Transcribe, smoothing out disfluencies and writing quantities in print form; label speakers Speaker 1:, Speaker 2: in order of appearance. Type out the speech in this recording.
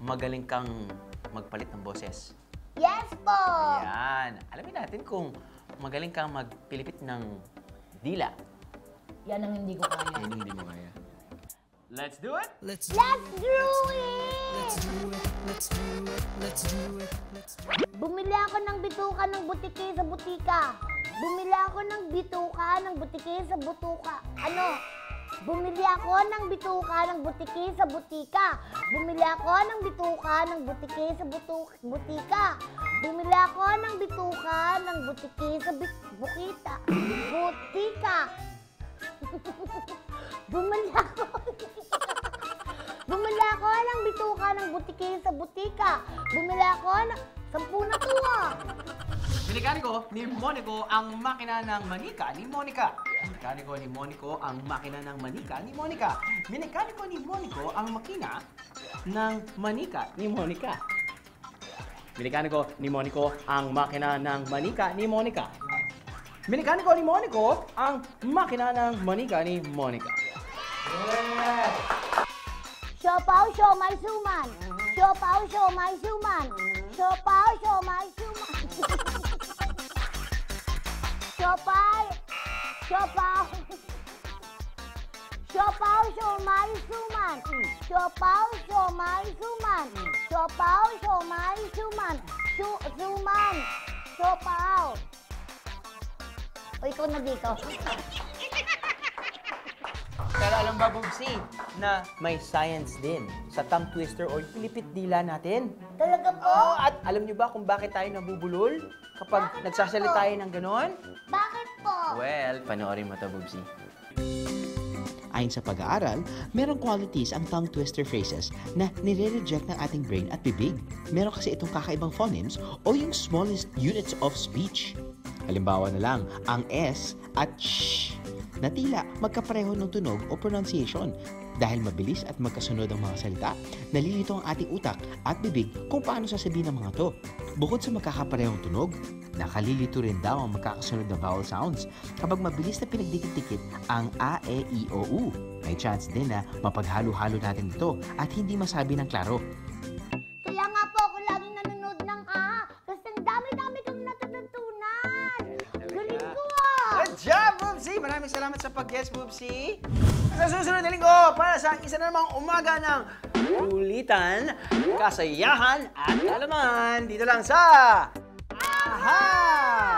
Speaker 1: magaling kang magpalit ng boses?
Speaker 2: Yes po!
Speaker 1: Ayan. Alamin natin kung magaling kang magpilipit ng dila.
Speaker 2: Yan ang hindi ko kaya.
Speaker 1: Yan hindi mo kaya. Let's do it!
Speaker 2: Let's do it! Bumili ako ng bituka ng butike sa butika. Bumili ako ng bituka ng butike sa butuka. Ano? Bumili ako ng bituka ng butike sa butika. Bumili ako ng bituka ng butike sa butika. Bumili ako ng bituka ng butike sa butika. Bumili ako ng bituka ng butike sa butika. Bumili ako ng 10 na to ah.
Speaker 1: Minikaniko ni Monico ang makina ng manika ni Monica. Minikaniko ni Monico ang makina ng manika ni Monica. Minikaniko ni Monico ang makina ng manika ni Monica. Minikaniko ni Monico ang makina ng manika ni Monica. Minikaniko ni Monico ang makina ng manika ni Monica. Yeah!
Speaker 2: Siopaw, siomay, suman. Siopaw, siomay, suman. Siopaw, siomay, suman. Siopaw, siopaw. Siopaw, siomay, suman. Siopaw, siomay, suman. Siopaw, siomay, suman. Suman. Siopaw. O, ikaw na dito.
Speaker 1: Pero alam ba, Bubsy, na may science din sa tongue twister o pilipit dila natin?
Speaker 2: Talaga po?
Speaker 1: Oo, at alam niyo ba kung bakit tayo nabubulol kapag
Speaker 2: Bakit
Speaker 1: nagsasalita
Speaker 2: po?
Speaker 1: tayo ng ganon?
Speaker 2: Bakit po?
Speaker 1: Well, panoorin mo to, Bubsy.
Speaker 3: Ayon sa pag-aaral, merong qualities ang tongue twister phrases na nire-reject ng ating brain at bibig. Meron kasi itong kakaibang phonemes o yung smallest units of speech. Halimbawa na lang, ang S at SH na tila magkapareho ng tunog o pronunciation. Dahil mabilis at magkasunod ang mga salita, nalilito ang ating utak at bibig kung paano sasabihin ang mga to. Bukod sa magkakaparehong tunog, nakalilito rin daw ang magkakasunod na vowel sounds kapag mabilis na pinagdikit-dikit ang A, E, I, O, U. May chance din na mapaghalo-halo natin ito at hindi masabi ng klaro.
Speaker 2: Kaya nga po ako laging nanonood ng kasi ang dami-dami kang natututunan. Galing ko ah!
Speaker 1: Good job, Bubsy! Maraming salamat sa pag-guest, Bubsy. Sa susunod na linggo, para sa isa na namang umaga ng kulitan, kasayahan at kalaman dito lang sa AHA!